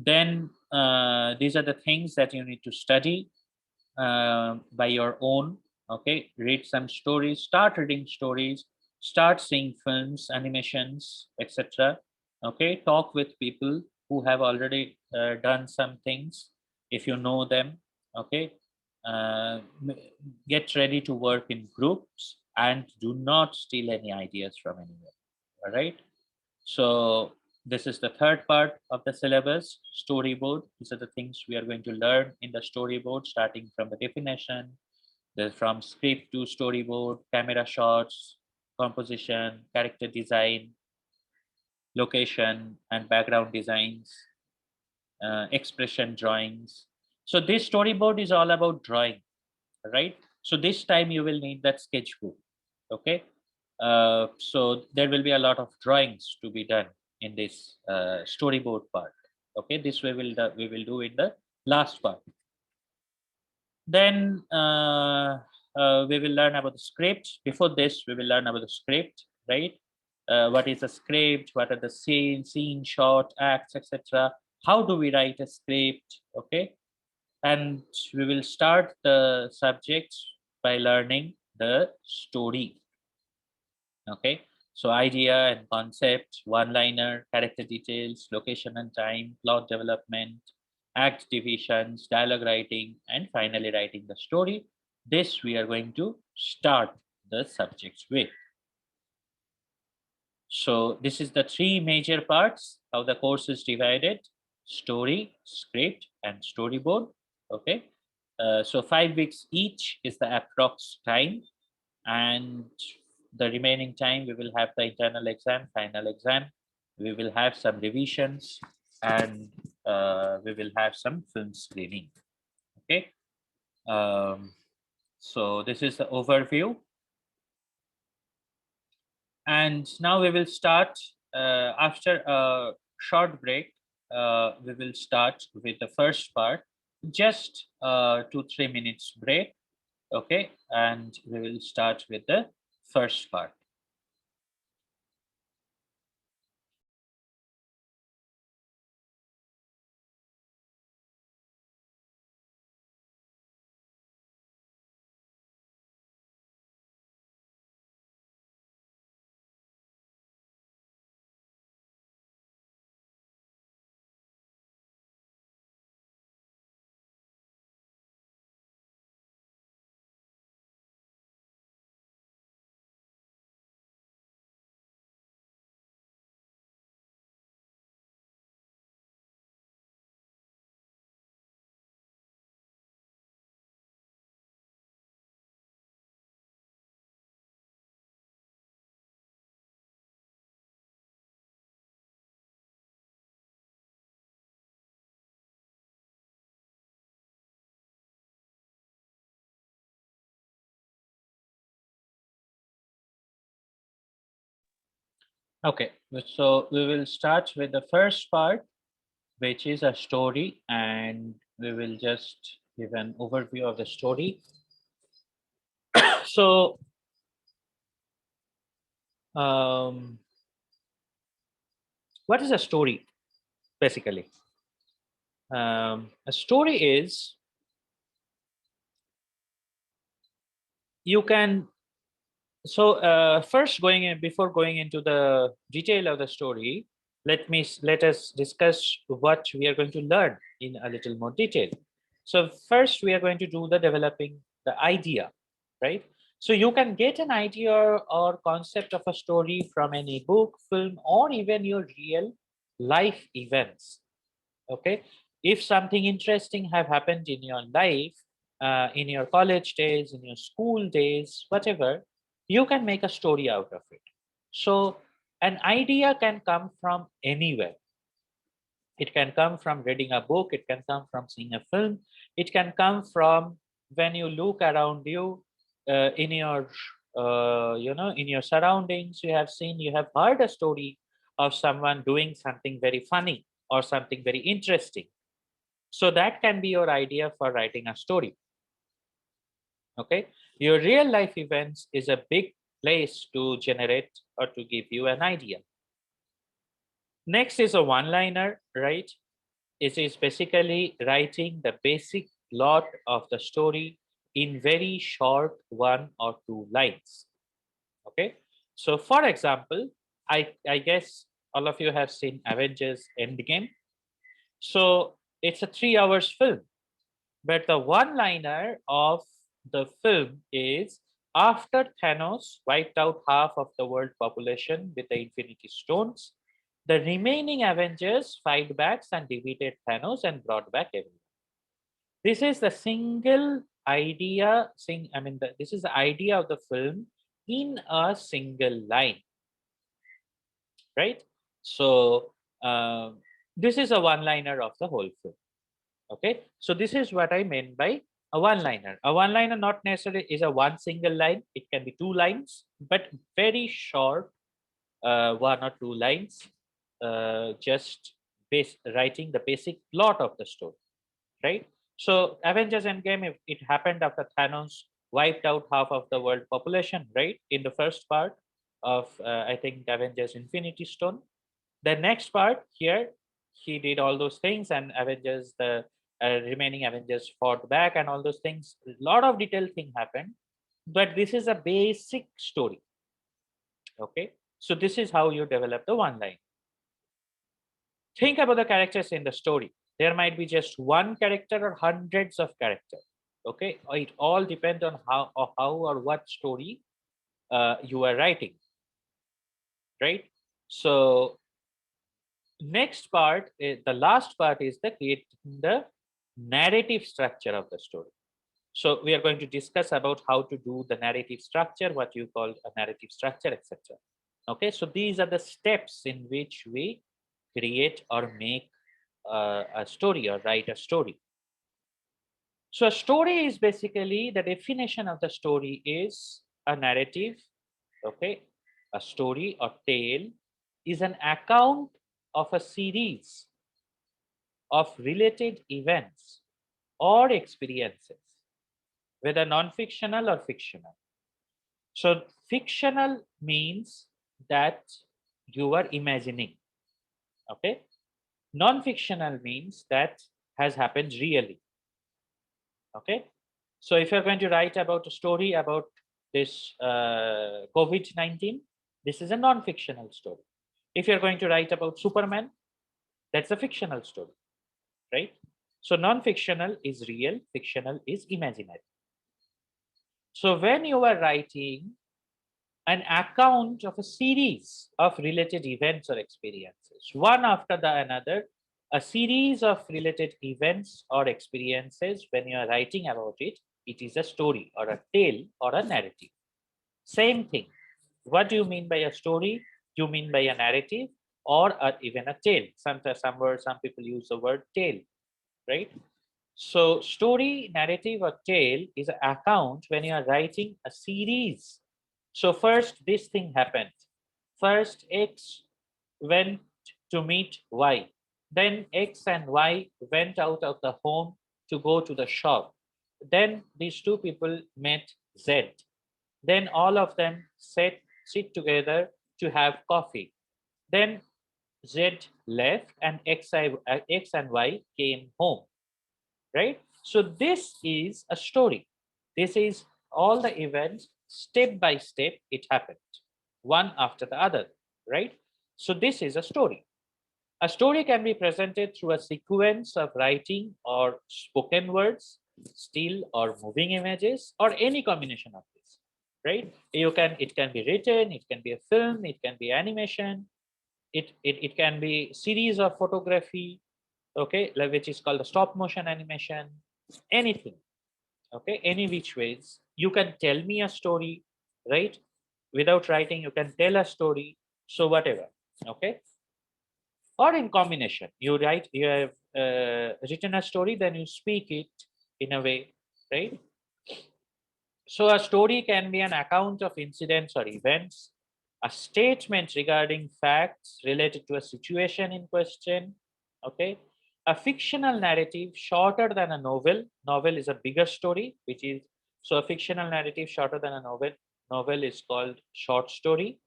Then these are the things that you need to study by your own. Okay, read some stories, start reading stories, start seeing films, animations, etc. Okay, talk with people who have already done some things if you know them. Okay, get ready to work in groups and do not steal any ideas from anywhere. All right, so this is the third part of the syllabus, storyboard. These are the things we are going to learn in the storyboard, starting from the definition, from script to storyboard, camera shots, composition, character design, location and background designs, expression drawings. So this storyboard is all about drawing, right? So this time you will need that sketchbook. Okay, so there will be a lot of drawings to be done in this storyboard part. Okay, this we will do in the last part. Then we will learn about the script. Before this, we will learn about the script, right? What is a script? What are the scene, shot, acts, etc. How do we write a script? Okay, and we will start the subject by learning the story. Okay, so idea and concept, one liner, character details, location and time, plot development, act divisions, dialogue writing, and finally writing the story. This we are going to start the subjects with. So this is the three major parts how the course is divided: story, script, and storyboard. Okay, so 5 weeks each is the approx time, and the remaining time we will have the internal exam, final exam. We will have some revisions, and we will have some film screening. Okay, so this is the overview, and now we will start after a short break. We will start with the first part, just 2-3 minutes break. Okay, and we will start with the first part. Okay, so we will start with the first part, which is a story, and we will just give an overview of the story. So, what is a story basically? A story is, you can, so first going in, before going into the detail of the story, let us discuss what we are going to learn in a little more detail. So first we are going to do the developing the idea, right? So you can get an idea or concept of a story from any book, film, or even your real life events. Okay, if something interesting have happened in your life, in your college days, in your school days, whatever, you can make a story out of it. So an idea can come from anywhere. It can come from reading a book, it can come from seeing a film, it can come from when you look around you, in your in your surroundings. You have seen, you have heard a story of someone doing something very funny or something very interesting. So that can be your idea for writing a story. Okay, your real life events is a big place to generate or to give you an idea. Next is a one liner, right? It is basically writing the basic plot of the story in very short 1 or 2 lines. Okay, so for example, I guess all of you have seen Avengers Endgame. So it's a 3 hours film, but the one liner of the film is, after Thanos wiped out half of the world population with the Infinity Stones, the remaining Avengers fight back and defeated Thanos and brought back everyone. This is the single idea. This is the idea of the film in a single line, right? So this is a one-liner of the whole film. Okay, so this is what I meant by a one-liner. A one-liner not necessarily is a one single line. It can be 2 lines, but very short, 1 or 2 lines, just writing the basic plot of the story, right? So Avengers Endgame, it happened after Thanos wiped out half of the world population, right? In the first part of, I think, Avengers Infinity Stone. The next part here, he did all those things, and Avengers, the remaining Avengers fought back, and all those things. A lot of detailed thing happened, but this is a basic story. Okay, so this is how you develop the one line. Think about the characters in the story. There might be just one character or hundreds of characters. Okay, it all depends on how or what story you are writing, right? So next part, the last part, is the creating the narrative structure of the story. So we are going to discuss about how to do the narrative structure, what you call a narrative structure, etc. Okay, so these are the steps in which we create or make a story or write a story. So a story is basically, the definition of the story is a narrative. Okay, a story or tale is an account of a series of related events or experiences, whether non-fictional or fictional. So fictional means that you are imagining. Okay, non-fictional means that has happened really. Okay, so if you're going to write about a story about this COVID-19, this is a non-fictional story. If you're going to write about Superman, that's a fictional story, right? So non-fictional is real, fictional is imaginary. So when you are writing an account of a series of related events or experiences, one after the another, a series of related events or experiences, when you are writing about it, it is a story or a tale or a narrative. Same thing. What do you mean by a story? You mean by a narrative or even a tale. Some people use the word tale, right? So story, narrative, or tale is an account when you are writing a series. So first this thing happened. First X went to meet Y. Then X and Y went out of the home to go to the shop. Then these two people met Z. Then all of them sit together to have coffee. Then Z left and X and Y came home, right? So this is a story. This is all the events, step by step, it happened, one after the other, right? So this is a story. A story can be presented through a sequence of writing or spoken words, still or moving images, or any combination of this, right? It can be written, it can be a film, it can be animation, it can be series of photography, okay, which is called a stop motion animation, anything, okay, any which ways you can tell me a story, right? Without writing, you can tell a story. So whatever, okay? Or in combination, you write, you have written a story, then you speak it in a way, right? So a story can be an account of incidents or events, a statement regarding facts related to a situation in question, okay? A fictional narrative shorter than a novel. Novel is a bigger story, which is, so a fictional narrative shorter than a novel. Novel is called short story,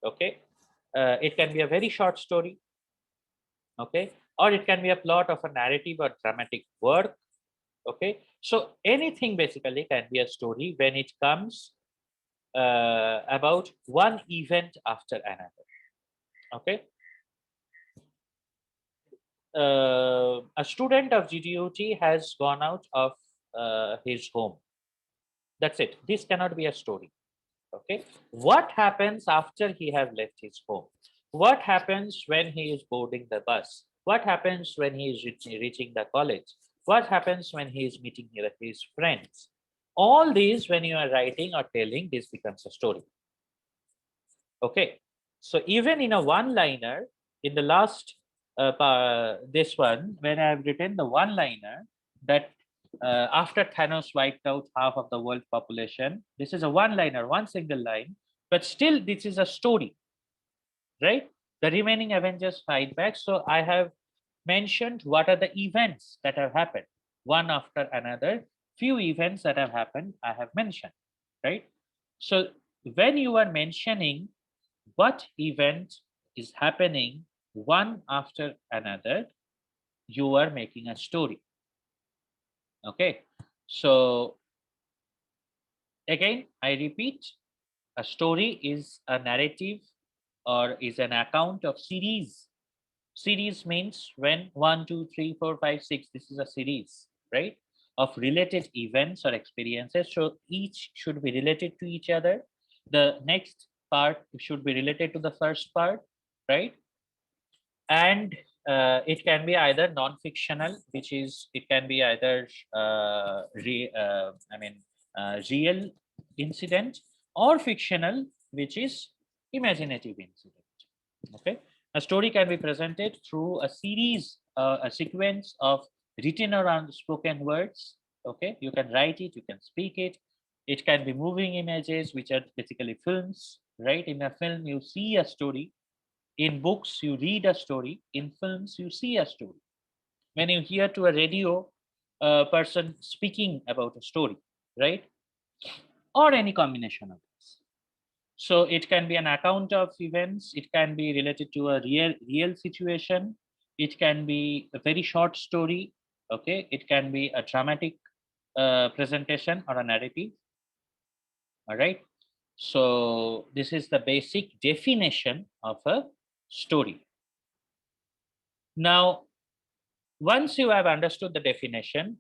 okay? It can be a very short story, okay? Or it can be a plot of a narrative or dramatic work, okay? So anything basically can be a story when it comes about one event after another, okay? A student of GDUT has gone out of his home. That's it. This cannot be a story, okay? What happens after he have left his home? What happens when he is boarding the bus? What happens when he is reaching the college? What happens when he is meeting his friends? All these, when you are writing or telling, this becomes a story, okay? So even in a one liner, in the last this one, when I have written the one liner that after Thanos wiped out half of the world population, this is a one liner, one single line, but still this is a story, right? The remaining Avengers fight back. So I have mentioned what are the events that have happened, one after another. Few events that have happened, I have mentioned, right? So when you are mentioning what event is happening one after another, you are making a story, okay? So again, I repeat, a story is a narrative or is an account of series. Series means when 1, 2, 3, 4, 5, 6, this is a series, right, of related events or experiences. So each should be related to each other. The next part should be related to the first part, right? And it can be either non-fictional, which is, it can be either real incident, or fictional, which is imaginative incident, okay? A story can be presented through a series, a sequence of written or unspoken words, okay? You can write it, you can speak it. It can be moving images, which are basically films, right? In a film you see a story, in books, you read a story. In films, you see a story. When you hear to a radio person speaking about a story, right? Or any combination of this. So it can be an account of events. It can be related to a real situation. It can be a very short story. Okay. It can be a dramatic presentation or a narrative. All right. So this is the basic definition of a story. Now, once you have understood the definition,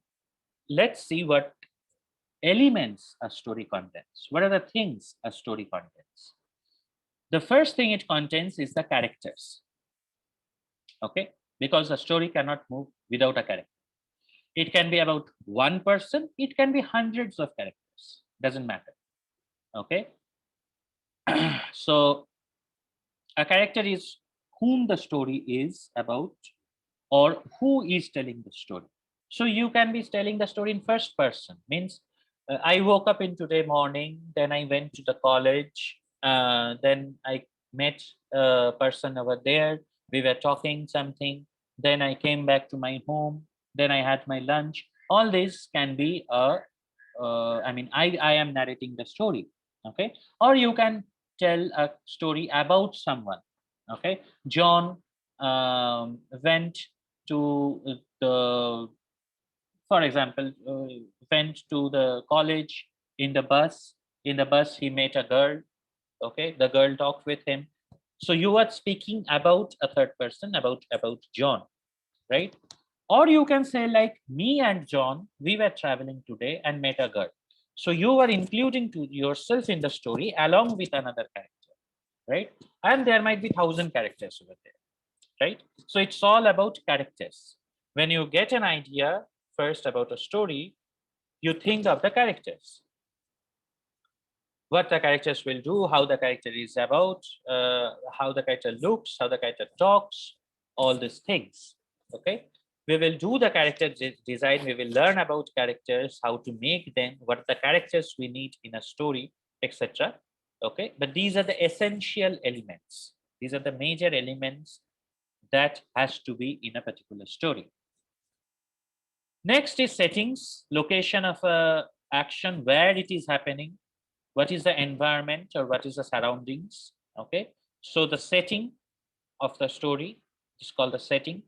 let's see what elements a story contains. What are the things a story contains? The first thing it contains is the characters. Okay, because a story cannot move without a character. It can be about one person, it can be hundreds of characters, doesn't matter. Okay, so a character is whom the story is about or who is telling the story. So you can be telling the story in first person, means I woke up in today morning, then I went to the college, then I met a person over there, we were talking something, then I came back to my home, then I had my lunch. All this can be a, I am narrating the story, okay? Or you can tell a story about someone, okay? John went to the, for example, went to the college in the bus. In the bus, he met a girl. Okay, the girl talked with him. So you are speaking about a third person, about John, right? Or you can say like me and John, we were traveling today and met a girl. So you are including to yourself in the story along with another character, right? And there might be 1,000 characters over there, right? So it's all about characters. When you get an idea first about a story, you think of the characters. what the characters will do, how the character is about, how the character looks, how the character talks, all these things. Okay, we will do the character design. We will learn about characters, how to make them, what the characters we need in a story, etc. Okay, but these are the essential elements. These are the major elements that has to be in a particular story. Next is settings, location of a action, where it is happening, what is the environment or what is the surroundings. Okay, so the setting of the story is called the setting.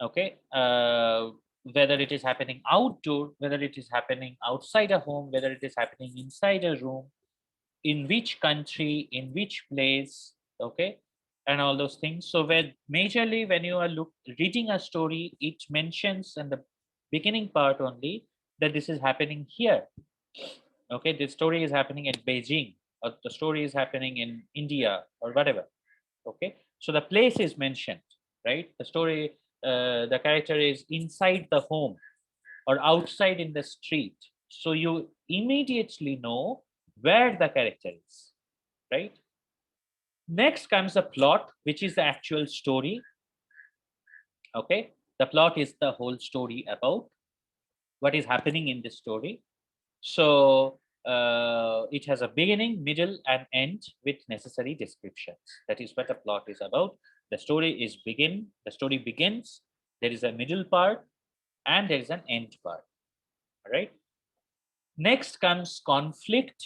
Okay, whether it is happening outdoor, whether it is happening outside a home, whether it is happening inside a room, in which country, in which place. Okay, and all those things. So when majorly when you are reading a story, it mentions in the beginning part only that this is happening here. Okay, this story is happening in Beijing, or the story is happening in India, or whatever. Okay, so the place is mentioned, right? The story, the character is inside the home or outside in the street, so you immediately know where the character is, right? Next comes the plot, which is the actual story. Okay, the plot is the whole story about what is happening in this story. So it has a beginning, middle, and end with necessary descriptions. That is what a plot is about. The story begins, there is a middle part, and there is an end part. All right. Next comes conflict.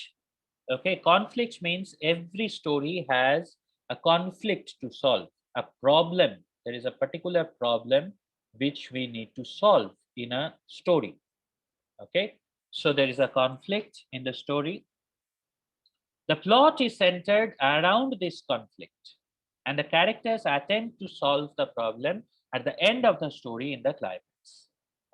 Okay, conflict means every story has a conflict to solve, a problem. There is a particular problem which we need to solve in a story. Okay, so there is a conflict in the story. The plot is centered around this conflict, and the characters attempt to solve the problem at the end of the story in the climax.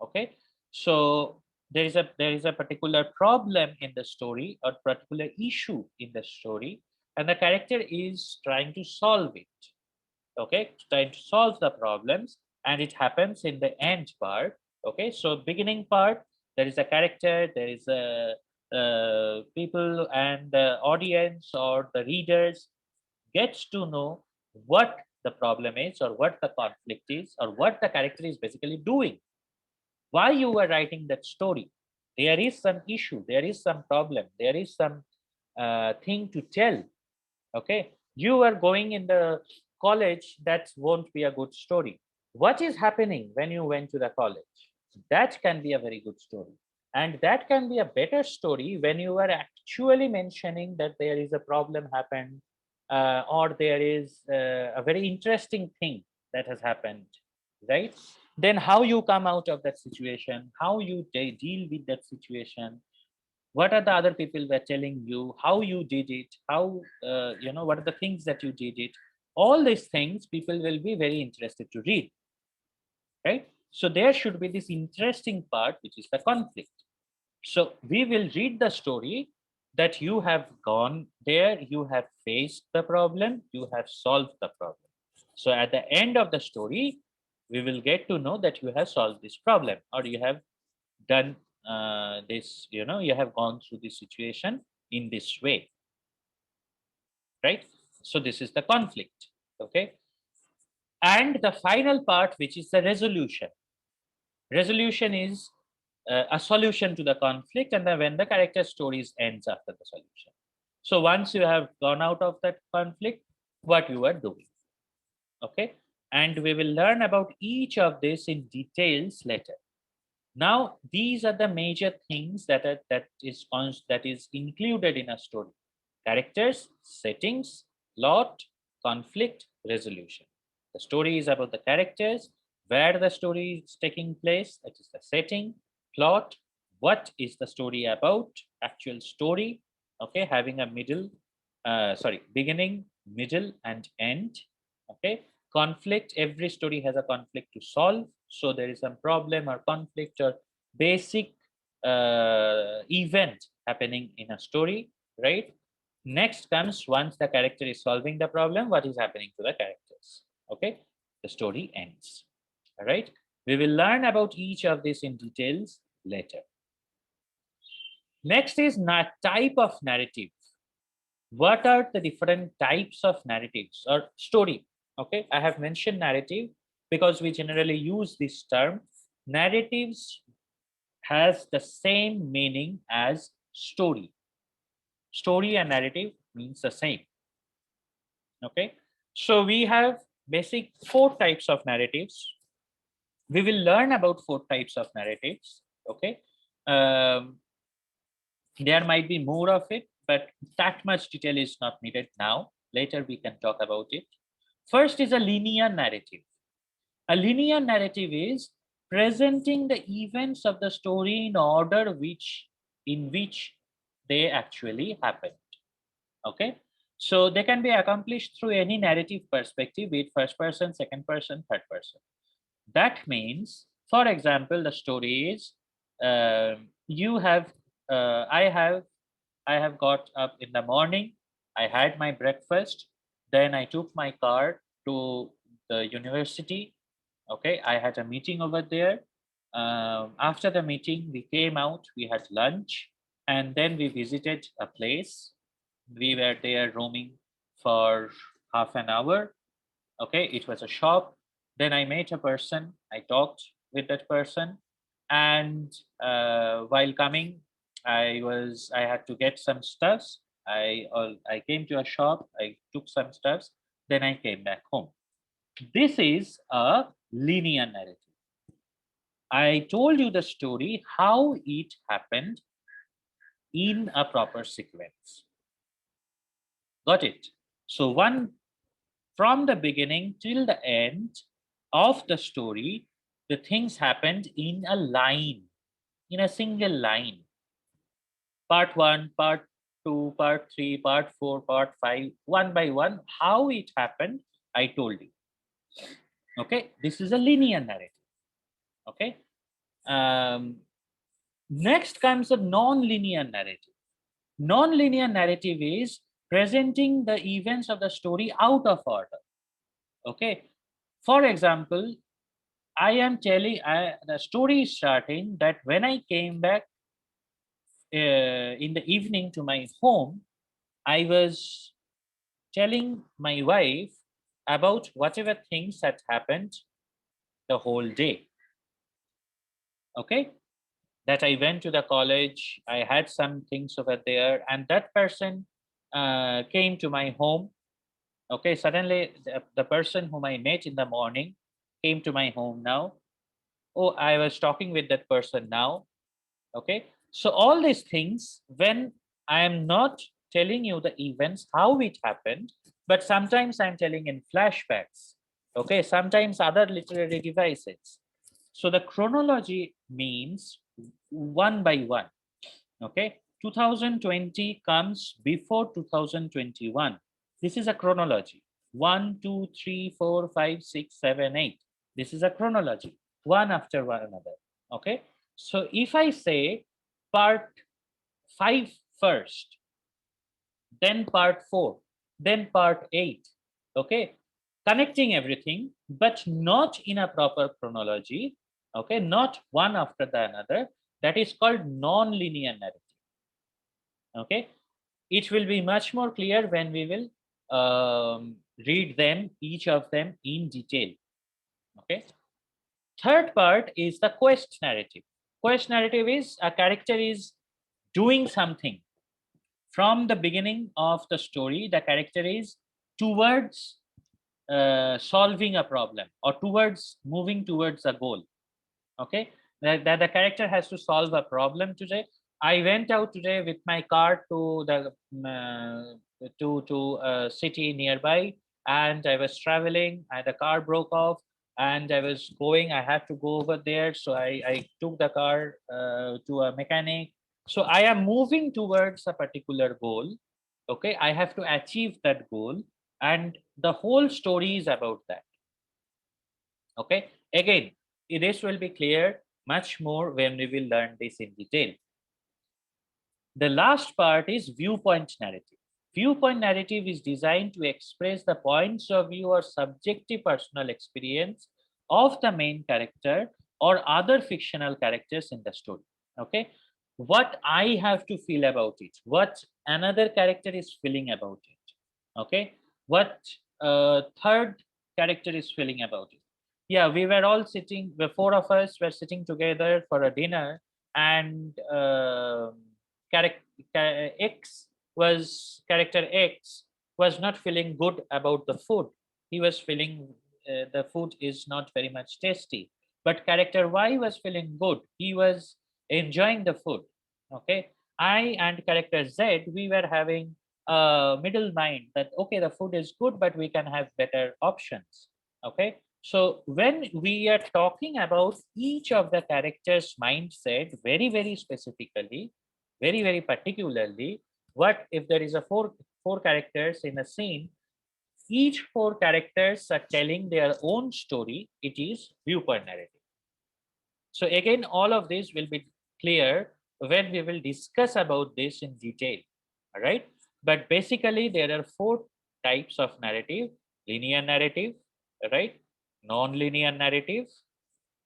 Okay, so there is a particular problem in the story or particular issue in the story, and the character is trying to solve it. Okay, trying to solve the problems, and it happens in the end part. Okay, so beginning part, there is a character, there is a people, and the audience or the readers gets to know what the problem is, or what the conflict is, or what the character is basically doing, why you were writing that story. There is some issue, there is some problem, there is some thing to tell. Okay, you are going in the college, that won't be a good story. What is happening when you went to the college, that can be a very good story. And that can be a better story when you are actually mentioning that there is a problem happened, or there is a very interesting thing that has happened, right? Then how you come out of that situation, how you deal with that situation, what are the other people were telling you, how you did it, how what are the things that you did it. All these things people will be very interested to read, right? So there should be this interesting part, which is the conflict. So we will read the story that you have gone there, you have faced the problem, you have solved the problem. So at the end of the story, we will get to know that you have solved this problem, or you have done this, you have gone through this situation in this way, right? So this is the conflict. Okay, and the final part, which is the resolution. Resolution is a solution to the conflict, and then when the character stories ends after the solution. So once you have gone out of that conflict, what you are doing. Okay, and we will learn about each of this in details later. Now these are the major things that is included in a story: characters, settings, plot, conflict, resolution. The story is about the characters, where the story is taking place, that is the setting, plot, what is the story about, actual story. Okay, having a beginning, middle, and end. Okay, conflict, every story has a conflict to solve. So there is some problem or conflict or basic event happening in a story, right? Next comes, once the character is solving the problem, what is happening to the characters. Okay, the story ends. All right, we will learn about each of this in details later. Next is type of narrative. What are the different types of narratives or story? Okay, I have mentioned narrative because we generally use this term. Narratives has the same meaning as story. Story and narrative means the same. Okay, so we have basic 4 types of narratives. We will learn about 4 types of narratives. Okay, um, there might be more of it, but that much detail is not needed now. Later we can talk about it. First is a linear narrative. A linear narrative is presenting the events of the story in order in which they actually happened. Okay, so they can be accomplished through any narrative perspective, be it first person, second person, third person. That means, for example, the story is you have I have got up in the morning, I had my breakfast, then I took my car to the university. Okay, I had a meeting over there. After the meeting, we came out, we had lunch, and then we visited a place. We were there roaming for half an hour. Okay, it was a shop. Then I met a person, I talked with that person, and while coming, I had to get some stuffs. I came to a shop, I took some stuffs, then I came back home. This is a linear narrative. I told you the story how it happened in a proper sequence. Got it? So one, from the beginning till the end of the story, the things happened in a line, in a single line. Part 1, part 2, part 3, part 4, part 5, one by one. How it happened, I told you. Okay, this is a linear narrative. Okay. Um, Next comes a non-linear narrative. Non-linear narrative is presenting the events of the story out of order. Okay. For example, the story is starting that when I came back in the evening to my home, I was telling my wife about whatever things had happened the whole day. Okay, that I went to the college, I had some things over there, and that person came to my home. Okay, suddenly the person whom I met in the morning came to my home now. Oh, I was talking with that person now. Okay, so all these things, when I am not telling you the events how it happened, but sometimes I'm telling in flashbacks. Okay, sometimes other literary devices. So the chronology means one by one. Okay, 2020 comes before 2021. This is a chronology. 1, 2, 3, 4, 5, 6, 7, 8. This is a chronology, one after one another. Okay, so if I say part 5 first, then part 4, then part 8, okay, connecting everything, but not in a proper chronology, okay, not one after the another, that is called non-linear narrative. Okay, it will be much more clear when we will read them, each of them in detail. Okay, third part is the quest narrative. Quest narrative is a character is doing something from the beginning of the story. The character is towards solving a problem or towards moving towards a goal. Okay, that the character has to solve a problem today. I went out today with my car to the to a city nearby, and I was traveling, and the car broke off, and I was going, I had to go over there, so I took the car to a mechanic. So I am moving towards a particular goal. Okay, I have to achieve that goal, and the whole story is about that. Okay, again, this will be clear much more when we will learn this in detail. The last part is viewpoint narrative. Viewpoint narrative is designed to express the points of view or subjective personal experience of the main character or other fictional characters in the story. Okay, what I have to feel about it, what another character is feeling about it. Okay, what third character is feeling about it. Yeah, we were all sitting, the four of us were sitting together for a dinner, and character X character X was not feeling good about the food. He was feeling the food is not very much tasty. But character Y was feeling good. He was enjoying the food. Okay, I and character Z, we were having a middle mind that okay, the food is good, but we can have better options. Okay, so when we are talking about each of the characters' mindset very specifically, very particularly, what if there is a four characters in a scene? Each four characters are telling their own story. It is viewpoint narrative. So again, all of this will be clear when we will discuss about this in detail. All right. But basically, there are four types of narrative: linear narrative, right? Non-linear narrative,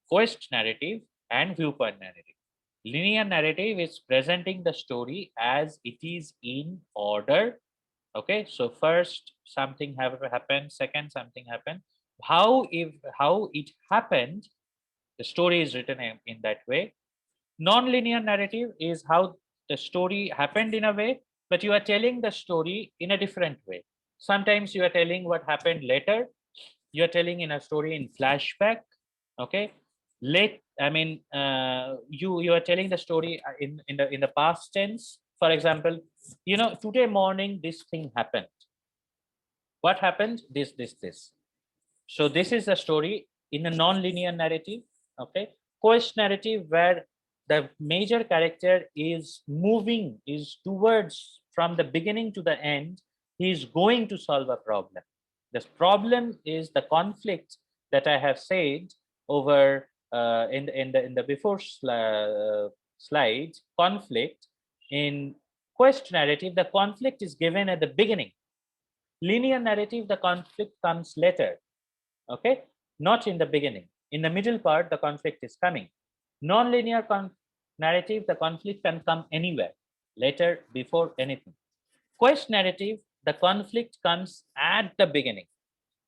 quest narrative, and viewpoint narrative. Linear narrative is presenting the story as it is in order. Okay, so first something have happened, second something happened. How it happened, the story is written in that way. Non-linear narrative is how the story happened in a way, but you are telling the story in a different way. Sometimes you are telling what happened later. You are telling in a story in flashback. Okay, late. I mean, you are telling the story in the past tense. For example, today morning this thing happened. What happened? This. So this is a story in a non-linear narrative. Okay, quest narrative where the major character is moving, is towards from the beginning to the end. He is going to solve a problem. This problem is the conflict that I have said over in the before slide. Conflict in quest narrative, the conflict is given at the beginning. Linear narrative, the conflict comes later. Okay, not in the beginning. In the middle part, the conflict is coming. Non-linear narrative, the conflict can come anywhere, later, before, anything. Quest narrative, the conflict comes at the beginning.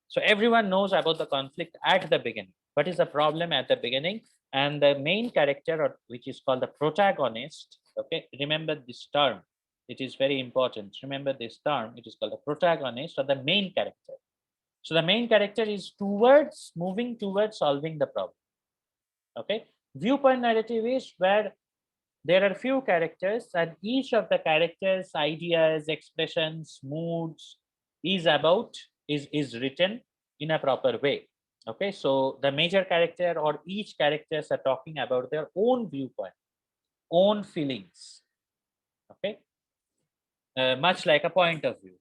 So everyone knows about the conflict at the beginning. What is the problem at the beginning? And the main character, or which is called the protagonist. Okay, remember this term. It is very important. Remember this term. It is called the protagonist, or the main character. So the main character is moving towards solving the problem. Okay. Viewpoint narrative is where there are few characters, and each of the characters' ideas, expressions, moods is written in a proper way. Okay. So the major character or each characters are talking about their own viewpoint, own feelings. Okay. Much like a point of view.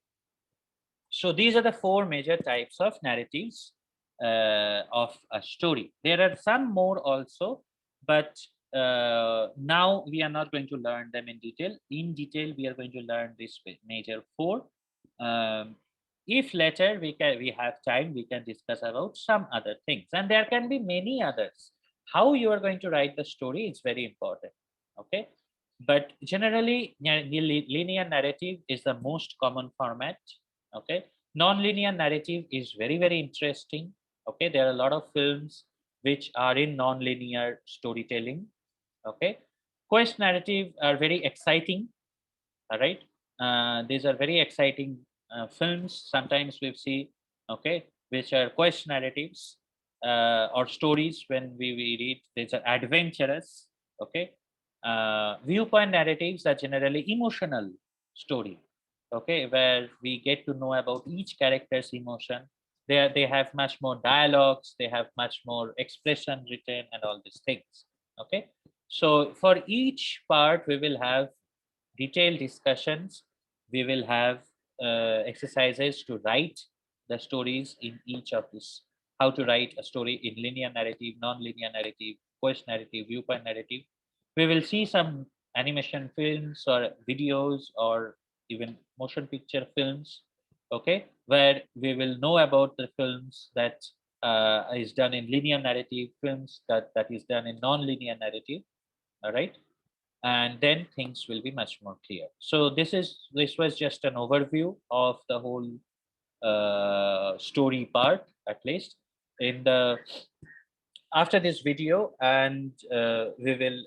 So these are the four major types of narratives of a story. There are some more also, but now we are not going to learn them in detail. In detail, we are going to learn this major four. Um, if later we have time, we can discuss about some other things, and there can be many others. How you are going to write the story is very important. Okay, but generally, linear narrative is the most common format. Okay, non-linear narrative is very interesting. Okay, there are a lot of films which are in non-linear storytelling. Okay, quest narrative are very exciting. All right, these are very exciting films. Sometimes we see, okay, which are quest narratives or stories. When we read, these are adventurous. Okay, viewpoint narratives are generally emotional story. Okay, where we get to know about each character's emotion. They have much more dialogues, they have much more expression written, and all these things. Okay, so for each part we will have detailed discussions. We will have exercises to write the stories in each of this. How to write a story in linear narrative, non-linear narrative, quest narrative, viewpoint narrative. We will see some animation films or videos or even motion picture films. Okay, where we will know about the films that is done in linear narrative, films that is done in non-linear narrative. All right. and then things will be much more clear. So this was just an overview of the whole story part, at least. In the After this video, and we will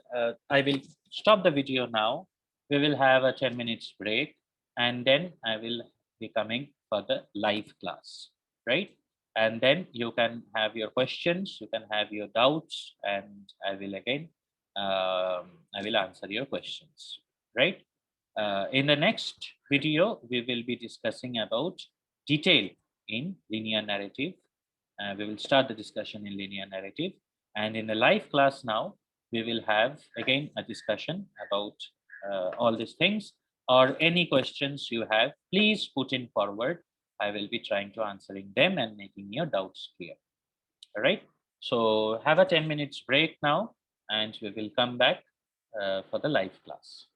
I will stop the video now. We will have a 10 minutes break, and then I will be coming for the live class, right? And then you can have your questions, you can have your doubts, and I will again I will answer your questions, right? In the next video, we will be discussing about detail in linear narrative. We will start the discussion in linear narrative. And in the live class now, we will have again a discussion about all these things, or any questions you have, please put in forward. I will be trying to answering them and making your doubts clear. All right. So have a 10 minutes break now, and we will come back for the live class.